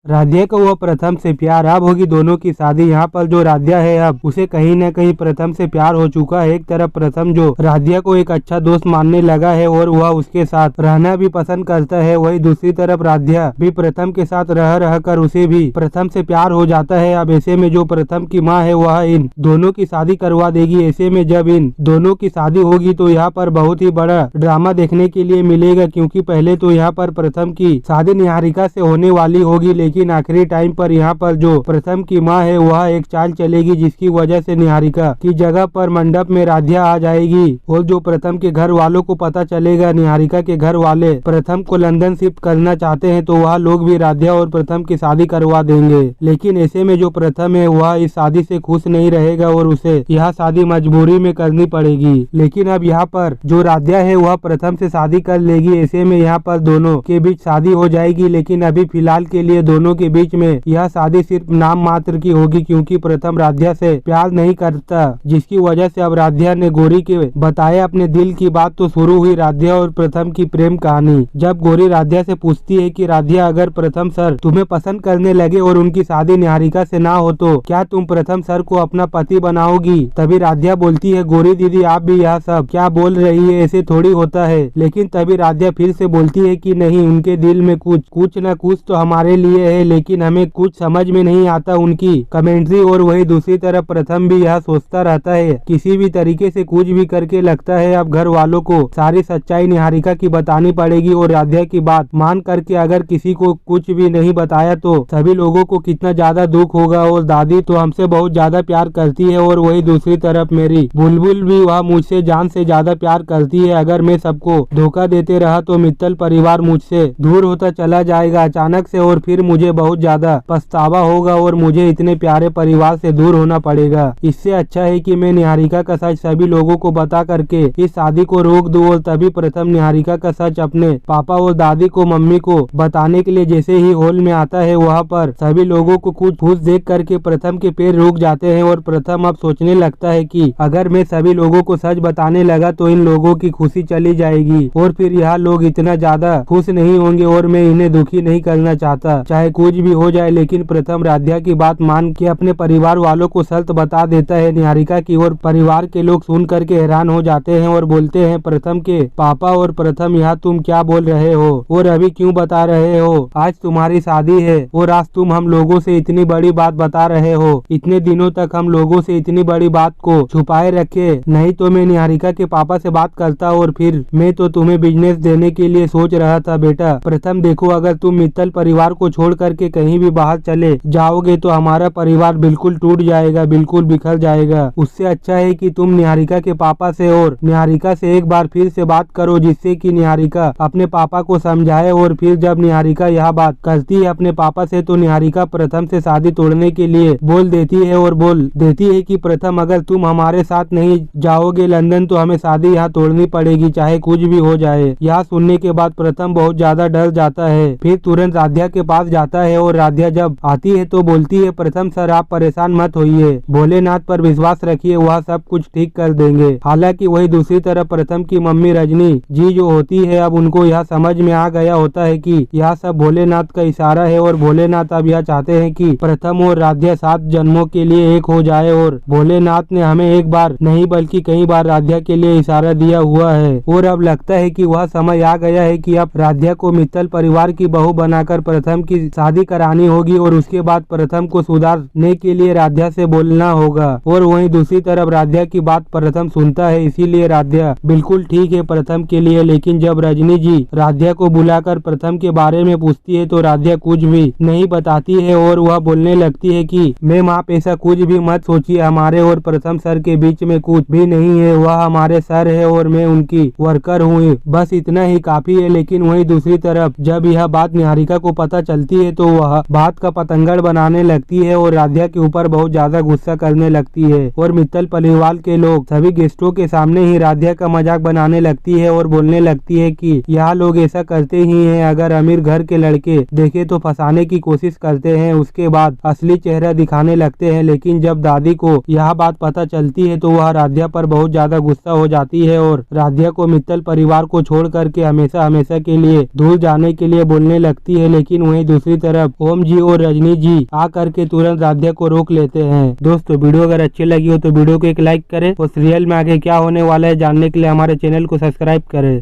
राध्या को वह प्रथम से प्यार अब होगी दोनों की शादी। यहाँ पर जो राध्या है अब उसे कहीं न कहीं प्रथम से प्यार हो चुका है। एक तरफ प्रथम जो राध्या को एक अच्छा दोस्त मानने लगा है और वह उसके साथ रहना भी पसंद करता है, वही दूसरी तरफ राध्या भी प्रथम के साथ रह कर उसे भी प्रथम से प्यार हो जाता है। अब ऐसे में जो प्रथम की माँ है वह इन दोनों की शादी करवा देगी। ऐसे में जब इन दोनों की शादी होगी तो यहाँ पर बहुत ही बड़ा ड्रामा देखने के लिए मिलेगा, क्योंकि पहले तो यहाँ पर प्रथम की शादी निहारिका से होने वाली होगी, लेकिन आखिरी टाइम पर यहाँ पर जो प्रथम की माँ है वह एक चाल चलेगी जिसकी वजह से निहारिका की जगह पर मंडप में राध्या आ जाएगी। और जो प्रथम के घर वालों को पता चलेगा निहारिका के घर वाले प्रथम को लंदन शिफ्ट करना चाहते हैं, तो वह लोग भी राध्या और प्रथम की शादी करवा देंगे। लेकिन ऐसे में जो प्रथम है वह इस शादी से खुश नहीं रहेगा और उसे यह शादी मजबूरी में करनी पड़ेगी। लेकिन अब यहाँ पर जो राध्या है वह प्रथम से शादी कर लेगी। ऐसे में यहाँ पर दोनों के बीच शादी हो जाएगी, लेकिन अभी फिलहाल के लिए दोनों के बीच में यह शादी सिर्फ नाम मात्र की होगी, क्योंकि प्रथम राध्या से प्यार नहीं करता, जिसकी वजह से अब राध्या ने गौरी के बताया अपने दिल की बात। तो शुरू हुई राध्या और प्रथम की प्रेम कहानी। जब गौरी राध्या से पूछती है कि राध्या अगर प्रथम सर तुम्हें पसंद करने लगे और उनकी शादी निहारिका से ना हो तो क्या तुम प्रथम सर को अपना पति बनाओगी? तभी राध्या बोलती है गौरी दीदी आप भी यह सब क्या बोल रही है, ऐसे थोड़ी होता है। लेकिन तभी राध्या फिर से बोलती है कि नहीं, उनके दिल में कुछ न कुछ तो हमारे लिए है, लेकिन हमें कुछ समझ में नहीं आता उनकी कमेंट्री। और वही दूसरी तरफ प्रथम भी यह सोचता रहता है किसी भी तरीके से कुछ भी करके लगता है अब घर वालों को सारी सच्चाई निहारिका की बतानी पड़ेगी। और राध्या की बात मान करके अगर किसी को कुछ भी नहीं बताया तो सभी लोगों को कितना ज्यादा दुख होगा। और दादी तो हमसे बहुत ज्यादा प्यार करती है और वही दूसरी तरफ मेरी बुलबुल भी वह मुझसे जान से ज्यादा प्यार करती है। अगर मैं सबको धोखा देते रहा तो मित्तल परिवार मुझसे दूर होता चला जाएगा अचानक से, और फिर मुझे बहुत ज्यादा पछतावा होगा और मुझे इतने प्यारे परिवार से दूर होना पड़ेगा। इससे अच्छा है कि मैं निहारिका का सच सभी लोगों को बता करके इस शादी को रोक दूं। और तभी प्रथम निहारिका का सच अपने पापा और दादी को मम्मी को बताने के लिए जैसे ही हॉल में आता है, वहाँ पर सभी लोगों को कुछ खुश देख करके प्रथम के पैर रुक जाते हैं। और प्रथम अब सोचने लगता है कि अगर मैं सभी लोगों को सच बताने लगा तो इन लोगों की खुशी चली जाएगी और फिर यह लोग इतना ज्यादा खुश नहीं होंगे और मैं इन्हें दुखी नहीं करना चाहता, चाहे कुछ भी हो जाए। लेकिन प्रथम राध्या की बात मान के अपने परिवार वालों को शर्त बता देता है निहारिका की। और परिवार के लोग सुन करके हैरान हो जाते हैं और बोलते हैं प्रथम के पापा और प्रथम यहाँ तुम क्या बोल रहे हो और अभी क्यों बता रहे हो? आज तुम्हारी शादी है और आज तुम हम लोगों से इतनी बड़ी बात बता रहे हो। इतने दिनों तक हम लोगों से इतनी बड़ी बात को छुपाए रखे, नहीं तो मैं निहारिका के पापा से बात करता और फिर मैं तो तुम्हें बिजनेस देने के लिए सोच रहा था। बेटा प्रथम देखो, अगर तुम मित्तल परिवार को छोड़ करके कहीं भी बाहर चले जाओगे तो हमारा परिवार बिल्कुल टूट जाएगा, बिल्कुल बिखर जाएगा। उससे अच्छा है कि तुम निहारिका के पापा से और निहारिका से एक बार फिर से बात करो, जिससे कि निहारिका अपने पापा को समझाए। और फिर जब निहारिका यह बात करती है अपने पापा से तो निहारिका प्रथम से शादी तोड़ने के लिए बोल देती है और बोल देती है कि प्रथम अगर तुम हमारे साथ नहीं जाओगे लंदन तो हमें शादी यहाँ तोड़नी पड़ेगी, चाहे कुछ भी हो जाए। यह सुनने के बाद प्रथम बहुत ज्यादा डर जाता है। फिर तुरंत राध्या के पास जाता है और राध्या जब आती है तो बोलती है प्रथम सर आप परेशान मत होइए, भोलेनाथ पर विश्वास रखिए, वह सब कुछ ठीक कर देंगे। हालांकि वही दूसरी तरफ प्रथम की मम्मी रजनी जी जो होती है अब उनको यह समझ में आ गया होता है कि यह सब भोलेनाथ का इशारा है और भोलेनाथ अब यह चाहते हैं कि प्रथम और राध्या 7 जन्मों के लिए एक हो जाए। और भोलेनाथ ने हमें एक बार नहीं बल्कि कई बार राध्या के लिए इशारा दिया हुआ है और अब लगता है कि वह समय आ गया है कि अब राध्या को मित्तल परिवार की बहू बनाकर प्रथम की शादी करानी होगी और उसके बाद प्रथम को सुधारने के लिए राध्या से बोलना होगा। और वहीं दूसरी तरफ राध्या की बात प्रथम सुनता है, इसीलिए राध्या बिल्कुल ठीक है प्रथम के लिए। लेकिन जब रजनी जी राध्या को बुलाकर प्रथम के बारे में पूछती है तो राध्या कुछ भी नहीं बताती है और वह बोलने लगती है कि मैम आप ऐसा कुछ भी मत सोचिए, हमारे और प्रथम सर के बीच में कुछ भी नहीं है, वह हमारे सर है और मैं उनकी वर्कर हूँ, बस इतना ही काफी है। लेकिन वहीं दूसरी तरफ जब यह बात निहारिका को पता चलती है तो वह बात का पतंगड़ बनाने लगती है और राध्या के ऊपर बहुत ज्यादा गुस्सा करने लगती है। और मित्तल परिवार के लोग सभी गेस्टों के सामने ही राध्या का मजाक बनाने लगती है और बोलने लगती है कि यह लोग ऐसा करते ही हैं, अगर अमीर घर के लड़के देखे तो फंसाने की कोशिश करते हैं, उसके बाद असली चेहरा दिखाने लगते हैं। लेकिन जब दादी को यह बात पता चलती है तो वह राध्या पर बहुत ज्यादा गुस्सा हो जाती है और राध्या को मित्तल परिवार को छोड़ करके हमेशा हमेशा के लिए दूर जाने के लिए बोलने लगती है। लेकिन वहीं दूसरी तरफ ओम जी और रजनी जी आकर के तुरंत राधिया को रोक लेते हैं। दोस्तों वीडियो अगर अच्छी लगी हो तो वीडियो को एक लाइक करें और सीरियल में आगे क्या होने वाला है जानने के लिए हमारे चैनल को सब्सक्राइब करें।